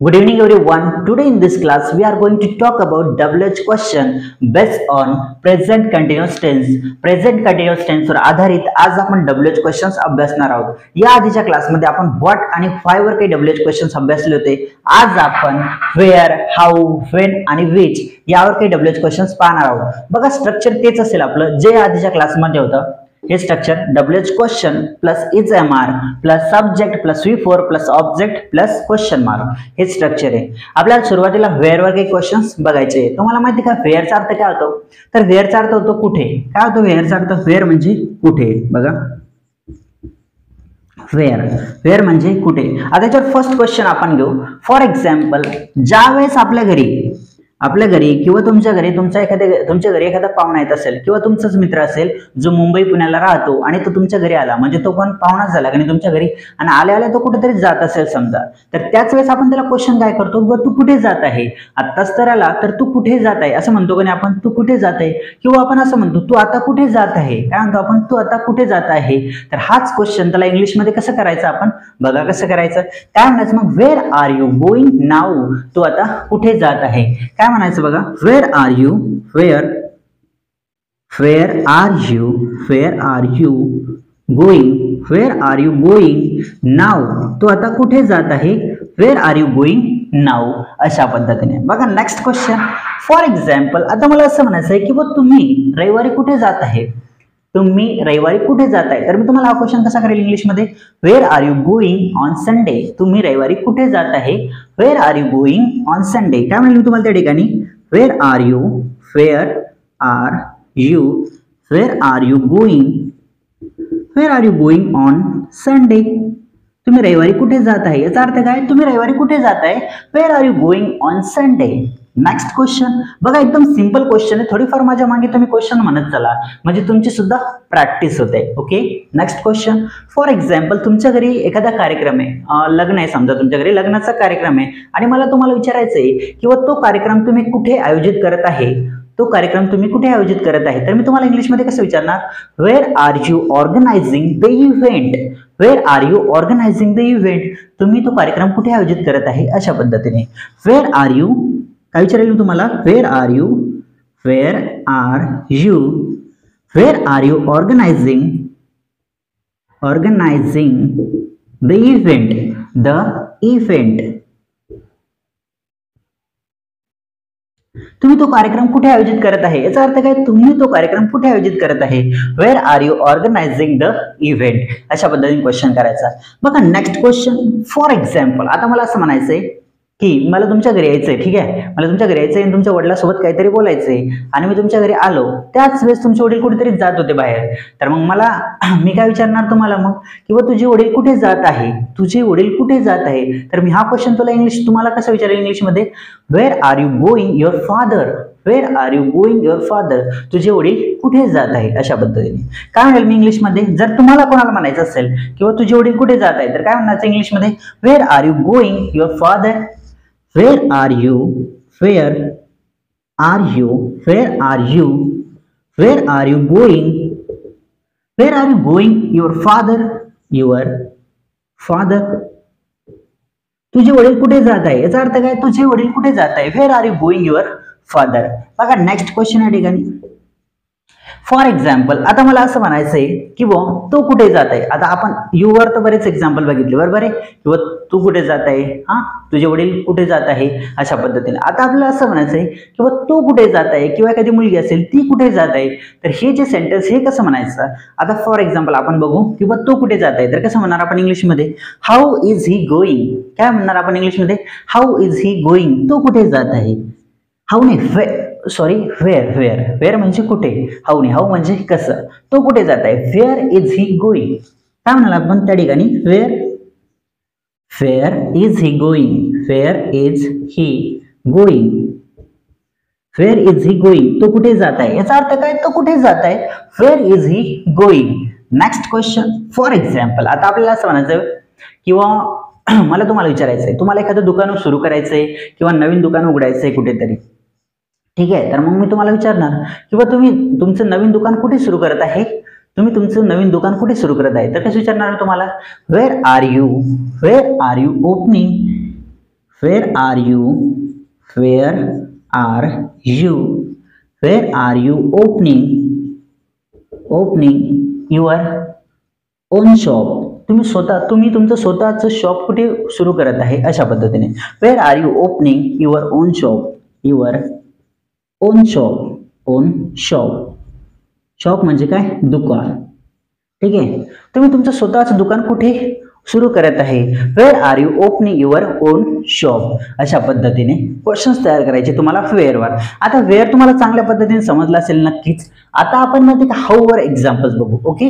Good evening everyone. Today in this class we are going to talk about WH question based on present continuous tense. Present continuous tense वर आधारित आज आपण WH questions अभ्यासणार आहोत. या आधीच्या क्लासमध्ये आपण what आणि why वर काही WH questions अभ्यासले होते. आज आपण where, how, when आणि which यावर काही WH questions पाहणार आहोत. बघा स्ट्रक्चर तेच असेल आपलं जे आधीच्या क्लासमध्ये होतं. हे structure WH question plus is MR plus subject plus V4 plus object plus question mark हे स्ट्रक्चर आहे. आपल्याला सुरुवातीला वेअर वर काही क्वेश्चन्स बघायचे. तुम्हाला माहिती का वेअरचा अर्थ काय होतो? तर वेअरचा अर्थ होतो कुठे. काय होतो वेअरचा अर्थ? वेअर म्हणजे कुठे. बघा वेअर म्हणजे कुठे. आता याच्यावर फर्स्ट क्वेश्चन आपण घेऊ. फॉर एक्झाम्पल ज्यावेळेस आपल्या घरी किंवा तुमच्या घरी एखादा पाहुणा येत असेल किंवा तुमचाच मित्र असेल जो मुंबई पुण्याला राहतो आणि तो तुमच्या घरी आला म्हणजे तो पण पाहुणाच झाला आणि तुमच्या घरी आणि आल्या तो कुठेतरी जात असेल समजा, तर त्याच वेळेस आपण त्याला क्वेश्चन काय करतो की तू कुठे जात आहे. आत्ताच तर आला तर तू कुठे जात आहे असं म्हणतो की आपण तू कुठे जात आहे, किंवा आपण असं म्हणतो तू आता कुठे जात आहे. काय म्हणतो आपण? तू आता कुठे जात आहे. तर हाच क्वेश्चन त्याला इंग्लिश मध्ये कसं करायचं आपण बघा कसं करायचं. काय म्हणायचं मग? Where are you going now. तू आता कुठे जात आहे. काय म्हणायचं बघा? Where are you going now. तू आता कुठे जात आहे. Where are you going now अशा पद्धतीने. बघा नेक्स्ट क्वेश्चन. फॉर एक्झाम्पल आता मला असं म्हणायचं आहे की तुम्ही रविवारी कुठे जात आहे. तर मी तुम्हाला हा क्वेश्चन कसा करेल इंग्लिशमध्ये? Wear are you going on Sunday. तुम्ही रविवारी कुठे जात आहे. Where are you going on Sunday. काय म्हणेल मी तुम्हाला त्या ठिकाणी? Wear are you going on Sunday. तुम्ही रविवारी कुठे जात आहे. याचा अर्थ काय? तुम्ही रविवारी कुठे जात आहे. Where are you going on Sunday. Next question बघा एकदम सिंपल क्वेश्चन आहे. थोडीफार माझ्या मागे तुम्ही क्वेश्चन म्हणत चला म्हणजे तुमची सुद्धा प्रॅक्टिस होते. Okay next question. For example तुमच्या घरी एखादा कार्यक्रम आहे, लग्न आहे समजा, तुमच्या घरी लग्नाचा कार्यक्रम आहे आणि मला तुम्हाला विचारायचं आहे किंवा तो कार्यक्रम तुम्ही कुठे आयोजित करत आहे. तर मी तुम्हाला इंग्लिशमध्ये कसं विचारणार? Wear are you organising the event. तुम्ही तो कार्यक्रम कुठे आयोजित करत आहे अशा पद्धतीने. वेअर आर यू काय विचारेल तुम्हाला? Wear are you organising the event. तुम्ही तो कार्यक्रम कुठे आयोजित करत आहे. याचा अर्थ काय? तुम्ही तो कार्यक्रम कुठे आयोजित करत आहे. Where are you organising the event अशा पद्धतीने क्वेश्चन करायचा. बघा नेक्स्ट क्वेश्चन. फॉर एक्झाम्पल आता मला असं म्हणायचंय की मला तुमच्या घरी यायचंय. ठीक आहे, मला तुमच्या घरी यायचंय आणि तुमच्या वडिलांसोबत काहीतरी बोलायचंय आणि मी तुमच्या घरी आलो. त्याच वेळेस तुमचे वडील कुठेतरी जात होते बाहेर. तर मग मी काय विचारणार तुम्हाला मग? किंवा तुझे वडील कुठे जात आहे. तर मी हा क्वेश्चन तुम्हाला कसं विचारेल इंग्लिशमध्ये? Wear are you going your father. तुझे वडील कुठे जात आहे अशा पद्धतीने. काय म्हणेल मी इंग्लिशमध्ये? जर तुम्हाला कोणाला म्हणायचं असेल किंवा तुझे वडील कुठे जात आहे तर काय म्हणायचं इंग्लिशमध्ये? Wear are you going your father. Where are you going your father. तुझे वडील कुठे जात आहे. याचा अर्थ काय? तुझे वडील कुठे जात आहे. Where are you going your father. बघा नेक्स्ट क्वेश्चन या ठिकाणी. फॉर एक्झाम्पल आता मला असं म्हणायचंय की तो कुठे जात आहे. आता आपण यू वर तर बरेच एक्झाम्पल बघितले बरोबर आहे. किंवा तू कुठे जात आहे, तुझे वडील कुठे जात आहे अशा पद्धतीने. आता आपल्याला असं म्हणायचंय किंवा तू कुठे जात आहे किंवा एखादी मुलगी असेल ती कुठे जात आहे. तर हे जे सेंटेन्स हे कसं म्हणायचं? आता फॉर एक्झाम्पल आपण बघू किंवा तो कुठे जात आहे तर कसं म्हणणार आपण इंग्लिशमध्ये? How is he going. काय म्हणणार आपण इंग्लिशमध्ये? How is he going. तो कुठे जात आहे. हाऊ नाही वेअर म्हणजे कुठे. हाऊ नाही, हाऊ म्हणजे कसं. तो कुठे जात आहे. Where is he going. काय म्हणाल आपण त्या ठिकाणी? Where is he going. तो कुठे जात आहे. याचा अर्थ काय? तो कुठे जात आहे. Where is he going. Next question. For example आता आपल्याला असं म्हणायचं किंवा मला तुम्हाला विचारायचंय, तुम्हाला एखादं दुकान सुरू करायचंय किंवा नवीन दुकान उघडायचंय कुठेतरी. ठीक आहे, तर मग मी तुम्हाला विचारणार किंवा तुम्ही तुमचं नवीन दुकान कुठे सुरू करत आहे. तुम्ही तुमचं नवीन दुकान कुठे सुरू करत आहे तर कसं विचारणार तुम्हाला, wear are you wear are you, wear are you, wear are you opening your on shop, तुम्ही तुमचं स्वतःचं शॉप कुठे सुरू करत आहे अशा पद्धतीने. Wear are you opening your on shop, your on shop, on shop, shop म्हणजे काय, दुकान. ठीक आहे, तुम्ही तुमचं स्वतःचं दुकान कुठे सुरू करत आहे. Where are you opening your on shop, अशा पद्धतीने क्वेश्चन्स तयार करायचे तुम्हाला वेअरवर. आता वेअर तुम्हाला चांगल्या पद्धतीने समजलं असेल नक्कीच. आता आपण मध्ये हाऊ वर एक्झाम्पल्स बघू. ओके,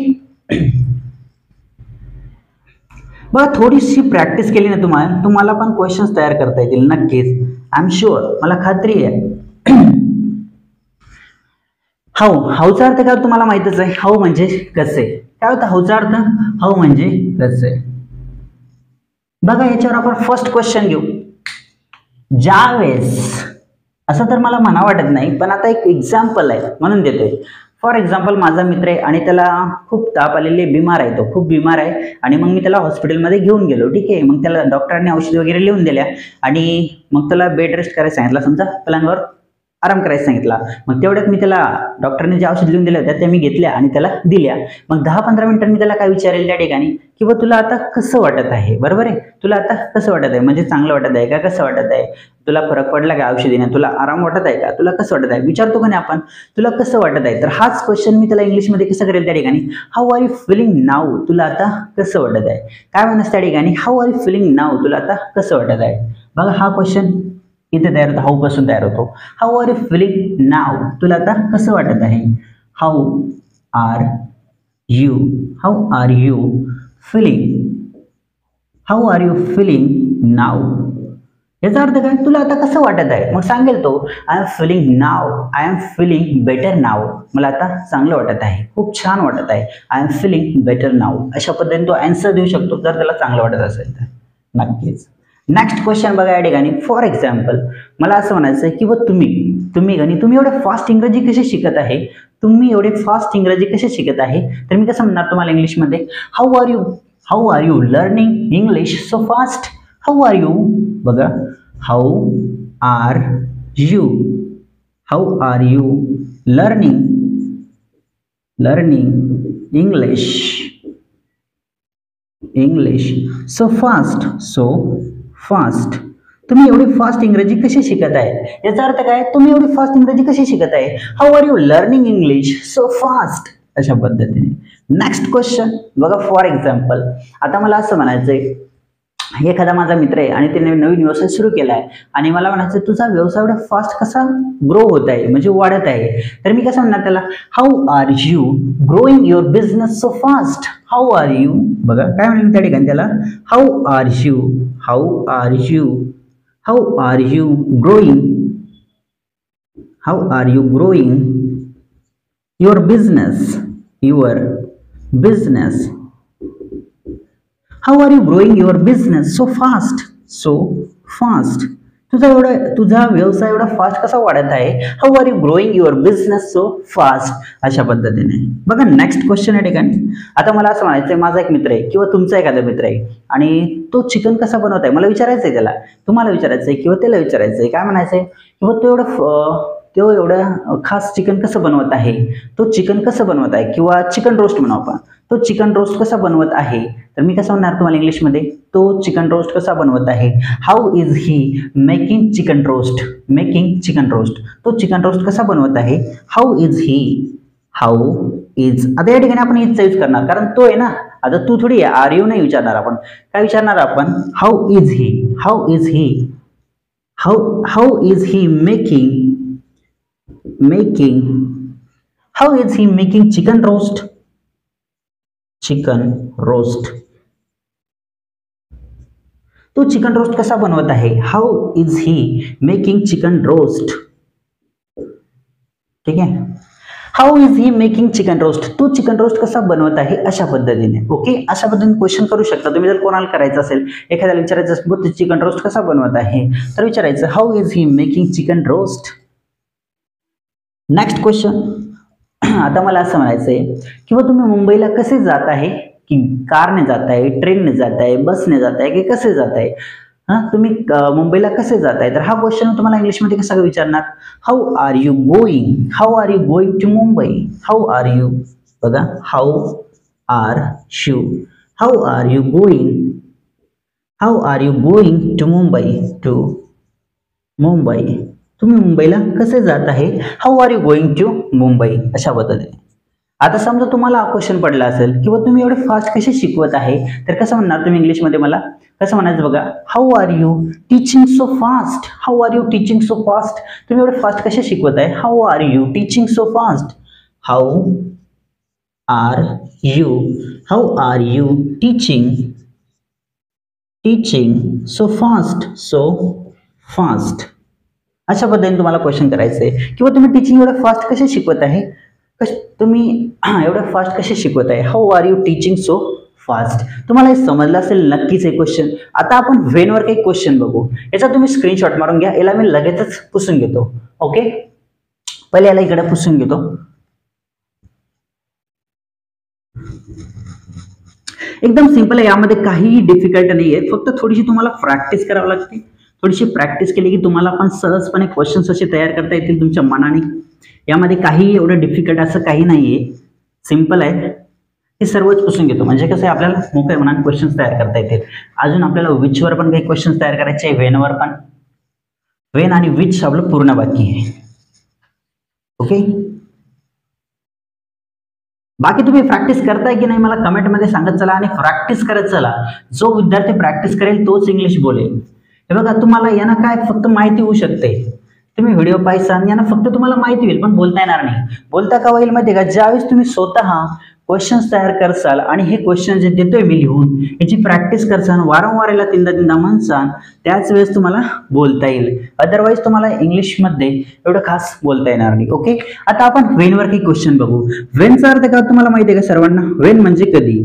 बघा थोडीशी प्रॅक्टिस केली ना तुम्हाला पण क्वेश्चन्स तयार करता येतील नक्कीच. आय एम शुअर, मला खात्री आहे. हाऊचा अर्थ काय तुम्हाला माहितच आहे. हाऊ म्हणजे कसे, काय होतं हाऊचा अर्थ, हाऊ म्हणजे कसे. बघा याच्यावर आपण फर्स्ट क्वेश्चन घेऊ. ज्यावेळेस, असं तर मला म्हणा वाटत नाही पण आता एक एक्झाम्पल आहे म्हणून देतोय. फॉर एक्झाम्पल माझा मित्र आहे आणि त्याला खूप ताप आलेले, बिमार आहे, तो खूप बिमार आहे आणि मग मी त्याला हॉस्पिटलमध्ये घेऊन गेलो. ठीक आहे, मग त्याला डॉक्टरांनी औषध वगैरे लिहून दिल्या आणि मग त्याला बेड रेस्ट करायला सांगितलं, समजा पलंगावर आराम करायला सांगितला. मग तेवढ्यात मी त्याला डॉक्टरने जे औषध लिहून दिल्या होत्या त्या मी घेतल्या आणि त्याला दिल्या. मग 10-15 मिनिटांनी मी त्याला काय विचारेल त्या ठिकाणी की तुला आता कसं वाटत आहे, बरोबर आहे, तुला आता कसं वाटत आहे, म्हणजे चांगलं वाटत आहे का, कसं वाटत आहे, तुला फरक पडला का औषधीने, तुला आराम वाटत आहे का, तुला कसं वाटत आहे, विचारतो का नाही आपण, तुला कसं वाटत आहे. तर हाच क्वेश्चन मी त्याला इंग्लिशमध्ये कसं करेल त्या ठिकाणी, how are you feeling now, तुला आता कसं वाटत आहे. काय म्हणस त्या ठिकाणी, how are you feeling now, तुला आता कसं वाटत आहे. बघा हा क्वेश्चन इथे तयार होतो, हाऊ पासून तयार होतो. How are you feeling now, तुला आता कसं वाटत आहे. How are you, how are you feeling, how are you feeling now, याचा अर्थ काय, तुला आता कसं वाटत आहे. मग सांगेल तो, I am feeling now, I am feeling better now, मला आता चांगलं वाटत आहे, खूप छान वाटत आहे. I am feeling better now, अशा पद्धतीने तो आन्सर देऊ शकतो जर त्याला चांगलं वाटत असेल तर नक्कीच. नेक्स्ट क्वेश्चन बघा या ठिकाणी. फॉर एक्झाम्पल मला असं म्हणायचं आहे की तुम्ही एवढे फास्ट इंग्रजी कसे शिकत आहे, तुम्ही एवढे फास्ट इंग्रजी कसे शिकत आहे. तर मी कसं म्हणणार तुम्हाला इंग्लिशमध्ये, how are you learning English so fast. How are you, बघा how are you learning English so fast, तुम्ही एवढी फास्ट इंग्रजी कशी शिकत आहे. याचा अर्थ काय, तुम्ही एवढी फास्ट इंग्रजी कशी शिकत आहे. How are you learning English so fast, अशा पद्धतीने. नेक्स्ट क्वेश्चन बघा. फॉर एक्झाम्पल आता मला असं म्हणायचंय, एखादा माझा मित्र आहे आणि त्याने नवीन व्यवसाय सुरू केला आहे आणि मला म्हणायचं तुझा व्यवसाय एवढा फास्ट कसा ग्रो होत आहे, म्हणजे वाढत आहे. तर मी कसं म्हणणार त्याला, how are you growing your business so fast. How are you, बघा काय म्हणेल त्या ठिकाणी त्याला, how are you growing your business, how are you growing your business so fast, तुझा व्यवसाय एवढा फास्ट कसा वाढत आहे. How are you growing your business so fast, अशा पद्धतीने. बघा नेक्स्ट क्वेश्चन या ठिकाणी. आता मला असं म्हणायचं, माझा एक मित्र आहे किंवा तुमचा एखादा मित्र आहे आणि तो चिकन कसा बनवत आहे, मला विचारायचं आहे त्याला, तुम्हाला विचारायचं आहे किंवा त्याला विचारायचं आहे, काय म्हणायचं आहे किंवा तो एवढं खास चिकन कसं बनवत आहे, तो चिकन कसं बनवत आहे, किंवा चिकन रोस्ट म्हणू आपण, तो चिकन रोस्ट कसा बनवत आहे. तर मी कसं म्हणणार तुम्हाला इंग्लिशमध्ये, तो चिकन रोस्ट कसा बनवत आहे. How is he making chicken roast, तो चिकन रोस्ट कसा बनवत आहे. हाऊ इज, आता या ठिकाणी आपण इजचा यूज करणार कारण तो आहे ना, आता तू थोडी आर यू नाही विचारणार आपण, काय विचारणार आपण, how is he making chicken roast, तो चिकन रोस्ट कसा बनवत आहे. How is he making chicken roast, ठीक आहे. How is he making chicken roast, तो चिकन रोस्ट कसा बनवत आहे, अशा पद्धतीने. ओके, अशा पद्धतीने क्वेश्चन करू शकता तुम्ही. जर कोणाला करायचं असेल, एखाद्याला विचारायचं असेल तो चिकन रोस्ट कसा बनवत आहे, तर विचारायचं how is he making chicken roast. Next question. आता मला असं म्हणायचंय किंवा तुम्ही मुंबईला कसे जात आहे, की कारने जात आहे, ट्रेनने जात आहे, बसने जात आहे, की कसे जात आहे. तुम्ही मुंबईला कसे जाताय, तर हा क्वेश्चन तुम्हाला इंग्लिशमध्ये कसा विचारणार, how are you going, how are you going to Mumbai, how are you, बघा how are you, how are you going, how are you going to Mumbai, to Mumbai, तुम्ही मुंबईला कसे जात आहे, how are you going to Mumbai, अशा पद्धतीने. आता समजा तुम्हाला हा क्वेश्चन पडला असेल किंवा तुम्ही एवढे फास्ट कसे शिकवत आहे, तर कसं म्हणणार तुम्ही इंग्लिशमध्ये, मला कसं म्हणायचं बघा, how are you teaching so fast, how are you teaching so fast, तुम्ही एवढे फास्ट कसे शिकवत आहे, how are you teaching so fast, how are you, how are you teaching, teaching so fast, so fast, अशा पद्धतीने तुम्हाला question करायचं आहे. किंवा तुम्ही टीचिंग एवढं फास्ट कसे शिकवत आहे, तुम्ही एवढं फास्ट कसे शिकवत आहे, how are you teaching so fast. तुम्हाला हे समजलं असेल नक्कीच हे क्वेश्चन. आता आपण व्हेनवर काही क्वेश्चन बघू. याचा तुम्ही स्क्रीनशॉट मारून घ्या. याला मी लगेचच पुसून घेतो. ओके, पहिले याला इकडे पुसून घेतो. एकदम सिंपल आहे, यामध्ये काहीही डिफिकल्ट नाही आहे, फक्त थोडीशी तुम्हाला प्रॅक्टिस करावी लागते. थोडीशी प्रॅक्टिस केली की तुम्हाला पण सहजपणे क्वेश्चन्स असे तयार करता येतील तुमच्या मनाने. यामध्ये काही एवढं डिफिकल्ट असं काही नाहीये, सिंपल आहे. हे सर्वच पुसून घेतो म्हणजे कसं आहे, आपल्याला मोकळ्या मनाने क्वेश्चन्स तयार करता येतील. अजून आपल्याला विचवर पण काही क्वेश्चन्स तयार करायचे आहे, व्हेनवर पण. व्हेन आणि विच आपलं पूर्ण बाकी आहे. ओके, बाकी तुम्ही प्रॅक्टिस करताय की नाही मला कमेंट मध्ये सांगत चला आणि प्रॅक्टिस करत चला. जो विद्यार्थी प्रॅक्टिस करेल तोच इंग्लिश बोलेल. हे बघा, तुम्हाला यांना काय फक्त माहिती होऊ शकते, तुम्ही व्हिडिओ पाहिसान यांना फक्त तुम्हाला माहिती होईल पण बोलता येणार नाही. बोलता का होईल माहिती का, ज्यावेळेस तुम्ही स्वतः क्वेश्चन्स तयार करसाल आणि हे क्वेश्चन जे देतोय मी लिहून याची प्रॅक्टिस करसाल, वारंवार याला तीनदा म्हणसाल, त्याच वेळेस तुम्हाला बोलता येईल. अदरवाईज तुम्हाला इंग्लिशमध्ये एवढं खास बोलता येणार नाही. ओके, आता आपण व्हेनवर काही क्वेश्चन बघू. व्हेनचा अर्थ काय तुम्हाला माहिती आहे का सर्वांना? व्हेन म्हणजे कधी.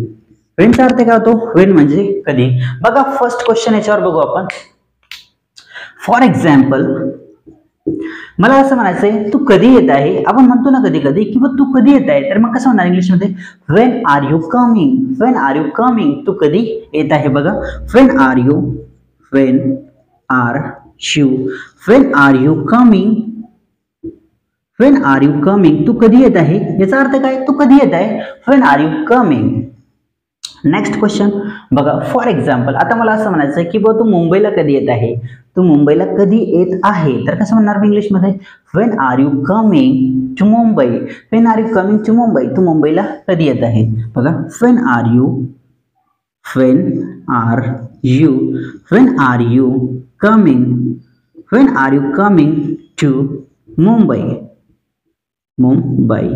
व्हेनचा अर्थ काय होतो? व्हेन म्हणजे कधी. बघा फर्स्ट क्वेश्चन याच्यावर बघू आपण. फॉर एक्झाम्पल, मला असं म्हणायचंय तू कधी येत आहे. आपण म्हणतो ना कधी कधी किंवा तू कधी येत आहे, तर मग कसं म्हणणार इंग्लिशमध्ये? When are you coming. When are you coming, तू कधी येत आहे. बघा, when are you, when are you, when are you coming, when are you coming, तू कधी येत आहे. याचा अर्थ काय? तू कधी येत आहे. When are you coming. Next question बघा. फॉर एक्झाम्पल, आता मला असं म्हणायचं की बघ तू मुंबईला कधी येत आहे. तू मुंबईला कधी येत आहे, तर कसं म्हणणार मी इंग्लिशमध्ये? When are you coming to Mumbai. When are you coming to Mumbai, तू मुंबईला कधी येत आहे. बघा, when are you, when are you, when are you coming, when are you coming to Mumbai. Mumbai,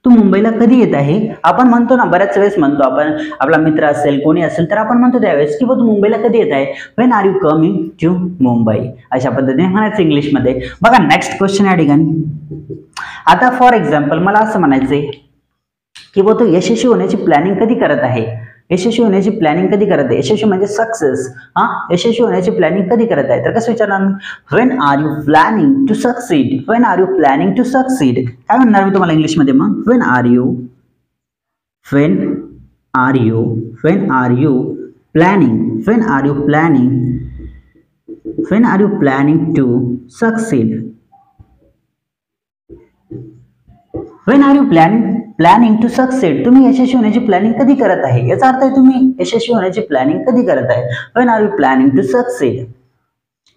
तू मुंबईला कधी येत आहे. आपण म्हणतो ना, बऱ्याच वेळेस म्हणतो आपण, आपला मित्र असेल कोणी असेल तर आपण म्हणतो त्यावेळेस की तू मुंबईला कधी येत आहे. When are you coming to Mumbai, अशा पद्धतीने म्हणायचं इंग्लिशमध्ये. बघा नेक्स्ट क्वेश्चन या ठिकाणी. आता फॉर एक्झाम्पल मला असं म्हणायचंय की तू यशस्वी होण्याची प्लॅनिंग कधी करत आहे. यशस्वी होण्याची प्लॅनिंग कधी करत आहे. यशस्वी म्हणजे सक्सेस. यशस्वी होण्याची प्लॅनिंग कधी करत आहे, तर कसं विचारणार मी? When are you planning to succeed. When are you planning to succeed, काय म्हणणार मी तुम्हाला इंग्लिशमध्ये मग? When are you, when are you, when are you planning, when are you planning, when are you planning to succeed. When are you planning to succeed, तुम्ही यशस्वी होण्याची planning कधी करत आहे. याचा अर्थ आहे तुम्ही यशस्वी होण्याची प्लॅनिंग कधी करत आहे. When are you planning to succeed.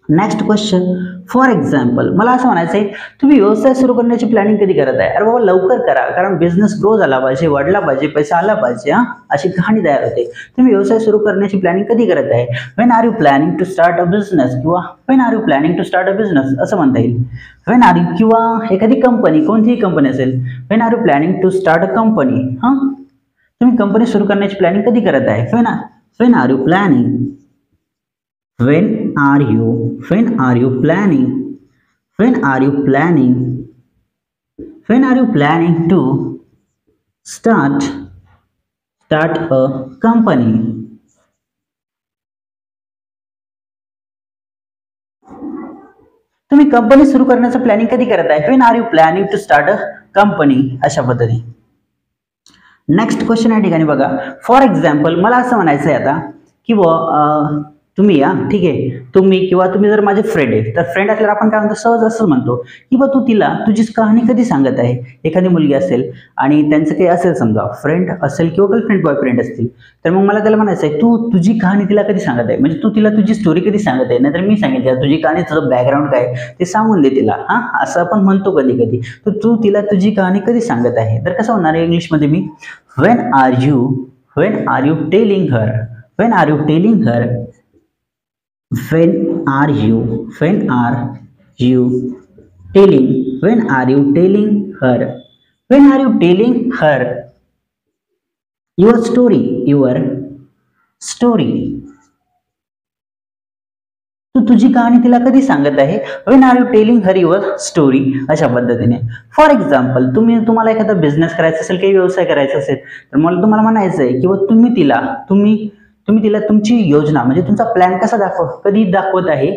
Next question. For example, मला असं म्हणायचंय तुम्ही व्यवसाय सुरू करण्याची प्लॅनिंग कधी करत आहे. अरे बाबा लवकर करा, कारण बिझनेस ग्रो झाला पाहिजे, वाढला पाहिजे, पैसा आला पाहिजे. अशी कहाणी तयार होते. तुम्ही व्यवसाय सुरू करण्याची प्लॅनिंग कधी करत आहे. When are you planning to start a business, किंवा when are you planning to start a business असं म्हणता येईल. व्हेन आर यू, किंवा एखादी कंपनी, कोणतीही कंपनी असेल, when are you planning to start a company. तुम्ही कंपनी सुरू करण्याची प्लॅनिंग कधी करत आहे. When are you planning, when are you, when are you planning, when are you planning, when are you planning to start a company. तुम्ही company सुरू करण्याचं planning कधी करत आहे. when are you planning to start a company, अशा पद्धतीने. Next question या ठिकाणी बघा. फॉर एक्झाम्पल मला असं म्हणायचं आहे आता की तुम्ही या, ठीक आहे, तुम्ही किंवा तुम्ही जर माझे फ्रेंड आहे तर फ्रेंड असल्यावर आपण काय म्हणतो, सहज असं म्हणतो की बा तू तिला तुझी कहाणी कधी सांगत आहे. एखादी मुलगी असेल आणि त्यांचं काही असेल, समजा फ्रेंड असेल किंवा गर्लफ्रेंड बॉयफ्रेंड असतील, तर मग मला त्याला म्हणायचं आहे तू तुझी कहाणी तिला कधी सांगत आहे, म्हणजे तू तिला तुझी स्टोरी कधी सांगत आहे. नाहीतर मी सांगितलं तुझी कहाणी, तुझं बॅकग्राऊंड काय ते सांगून दे तिला, हा असं आपण म्हणतो कधी कधी. तर तू तिला तुझी कहाणी कधी सांगत आहे, तर कसं होणार आहे इंग्लिशमध्ये मी when are you telling her, when are you telling her, when are you telling, when are you telling her, when are you telling her your story, तू तुझी कहाणी तिला कधी सांगत आहे. when are you telling her your story, अशा पद्धतीने. For example, तुम्हाला एखादा बिझनेस करायचा असेल, काही व्यवसाय करायचा असेल, तर मला तुम्हाला म्हणायचं आहे किंवा तुम्ही तिला तुमची योजना म्हणजे तुमचा प्लॅन कधी दाखवत आहे,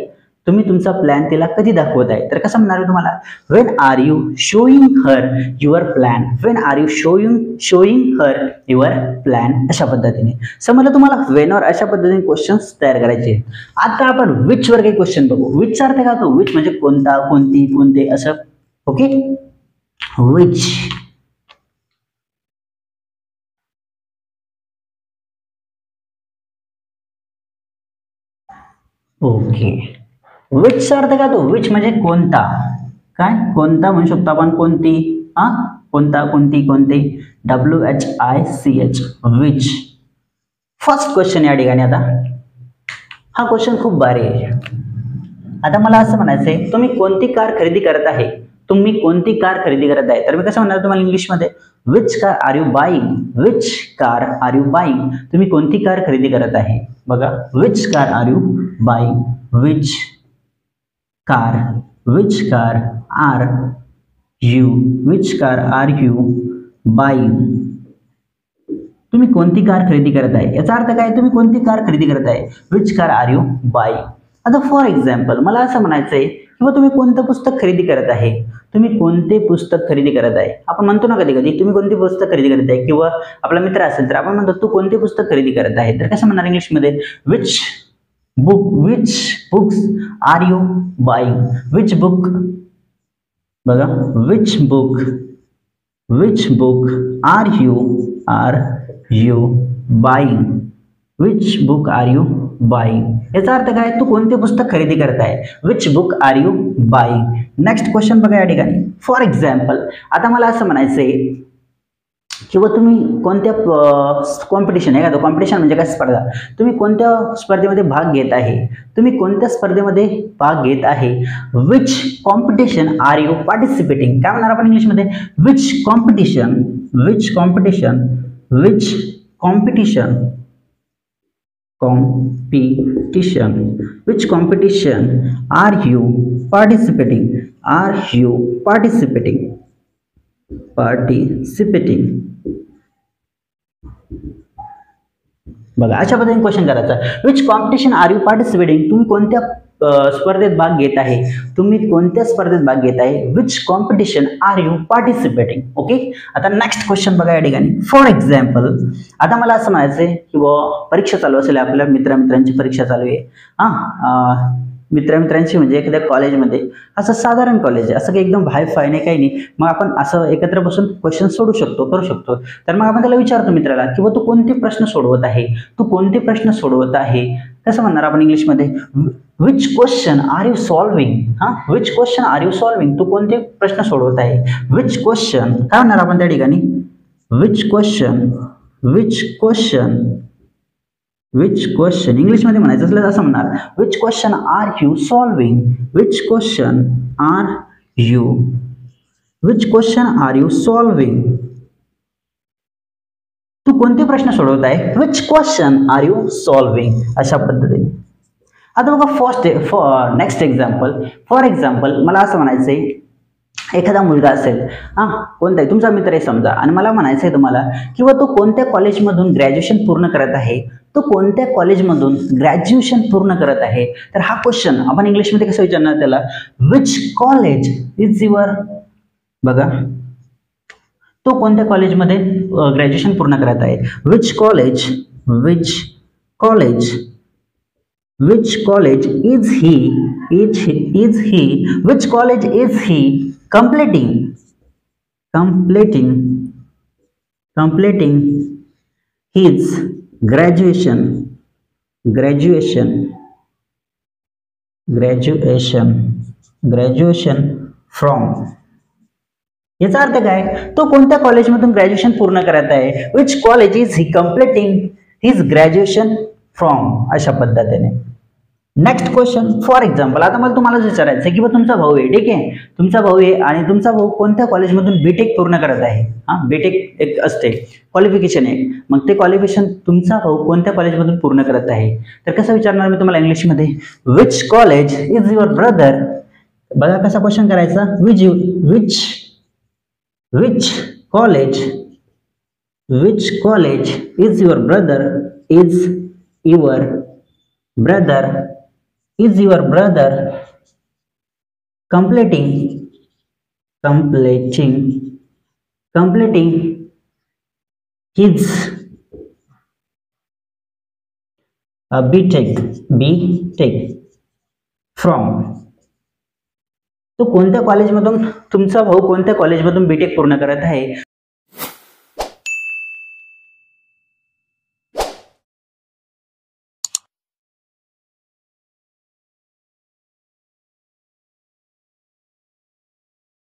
तुम्ही तुमचा प्लॅन तिला कधी दाखवत आहे. तर कसं म्हणणार तुम्हाला, when are you showing her your plan, when are you showing her your plan, अशा पद्धतीने. समजलं तुम्हाला. व्हेनवर अशा पद्धतीने क्वेश्चन्स तयार करायचे. आता आपण विच वर काही क्वेश्चन बघू. विच अर्थ का तो, विच म्हणजे कोणता, कोणती, कोणते, असं. Okay, which. ओके, विच अर्थ का तो, विच म्हणजे कोणता, काय कोणता म्हणू शकतो आपण, कोणती, हा कोणता, कोणती, कोणते, WHICH, विच. फर्स्ट क्वेश्चन या ठिकाणी. आता हा क्वेश्चन खूप भारी आहे. आता मला असं म्हणायचंय, तुम्ही कोणती कार खरेदी करत आहे, तुम्ही कोणती कार खरेदी करत आहे. तर मी कसं म्हणणार तुम्हाला इंग्लिशमध्ये, which car are you buying, which car are you buying, तुम्ही कोणती कार खरेदी करत आहे. बघा, which car are you buying, which car are you buying, तुम्ही कोणती कार खरेदी करत आहे. याचा अर्थ काय, तुम्ही कोणती कार खरेदी करत आहे, which car are you buying. आता फॉर एक्झाम्पल मला असं म्हणायचंय किंवा तुम्ही कोणतं पुस्तक खरेदी करत आहे, तुम्ही कोणते पुस्तक खरेदी करत आहे. आपण म्हणतो ना कधी कधी, तुम्ही कोणते पुस्तक खरेदी करत आहे, किंवा आपला मित्र असेल तर आपण म्हणतो तू कोणते पुस्तक खरेदी करत आहे. तर कसं म्हणणार इंग्लिशमध्ये, which books are you buying, which book. बघा, which book are you buying, which book are you buying. याचा अर्थ काय, तू कोणते पुस्तक खरेदी करत आहे, which book are you buying. Next question बघा या ठिकाणी. फॉर एक्झाम्पल, आता मला असं म्हणायचंय किंवा तुम्ही कोणत्या कॉम्पिटिशन, एखादं कॉम्पिटिशन म्हणजे काय, स्पर्धा, तुम्ही कोणत्या स्पर्धेमध्ये भाग घेत आहे, तुम्ही कोणत्या स्पर्धेमध्ये भाग घेत आहे. Which competition are you participating. काय म्हणणार आपण इंग्लिशमध्ये, which competition are you participating. बघा, अशा पद्धतीने क्वेश्चन करायचा. Which competition are you participating, तुम्ही कोणत्या स्पर्धेत भाग घेत आहे, which competition are you participating. Okay, आता नेक्स्ट क्वेश्चन बघा या ठिकाणी. फॉर एक्झाम्पल, आता मला असं म्हणायचंय किंवा परीक्षा चालू असेल, आपल्या मित्रांची परीक्षा चालू आहे, मित्रांची म्हणजे एखाद्या कॉलेजमध्ये, असं साधारण कॉलेज आहे, असं काही एकदम हाय फाय नाही, काही नाही. मग आपण असं एकत्र बसून क्वेश्चन करू शकतो. तर मग आपण त्याला विचारतो मित्राला किंवा तू कोणते प्रश्न सोडवत आहे, कसं म्हणणार आपण इंग्लिशमध्ये, which question are you solving. Which question are you solving, तू कोणते प्रश्न सोडवत आहे. विच क्वेश्चन, काय म्हणणार आपण त्या ठिकाणी, विच क्वेश्चन इंग्लिशमध्ये म्हणायचं असलं असं म्हणणार, which question are you solving, which question are you solving, तू कोणते प्रश्न सोडवत आहे, which question are you solving, अशा पद्धतीने. आता बघा, नेक्स्ट एक्झाम्पल. फॉर एक्झाम्पल मला असं म्हणायचंय, एखादा मुलगा असेल, कोणताही तुमचा मित्र आहे समजा, आणि मला म्हणायचंय तुम्हाला किंवा तो कोणत्या कॉलेजमधून ग्रॅज्युएशन पूर्ण करत आहे, तर हा क्वेश्चन आपण इंग्लिशमध्ये कसं विचारणार त्याला, विच कॉलेज इज युअर. बघा, तो कोणत्या कॉलेजमध्ये ग्रॅज्युएशन पूर्ण करत आहे, which college which college is he which college is he completing completing his graduation graduation graduation graduation from. याचा अर्थ काय, तो कोणत्या कॉलेजमधून ग्रॅज्युएशन पूर्ण करत आहे, which college is he completing his graduation from, अशा पद्धतीने. नेक्स्ट क्वेश्चन, फॉर एक्झाम्पल आता मला तुम्हाला विचारायचं आहे की बा तुमचा भाऊ आहे, ठीक आहे, तुमचा भाऊ आहे आणि तुमचा भाऊ कोणत्या कॉलेजमधून बीटेक पूर्ण करत आहे. बीटेक एक असते क्वालिफिकेशन आहे, मग ते क्वालिफिकेशन तुमचा भाऊ कोणत्या कॉलेजमधून पूर्ण करत आहे. तर कसं विचारणार मी तुम्हाला इंग्लिशमध्ये, which college is your brother. बघा कसा क्वेश्चन करायचा, which college is your brother completing his BTech from. तो कोणत्या कॉलेजमधून तुमचा भाऊ कोणत्या कॉलेजमधून बीटेक पूर्ण करत आहे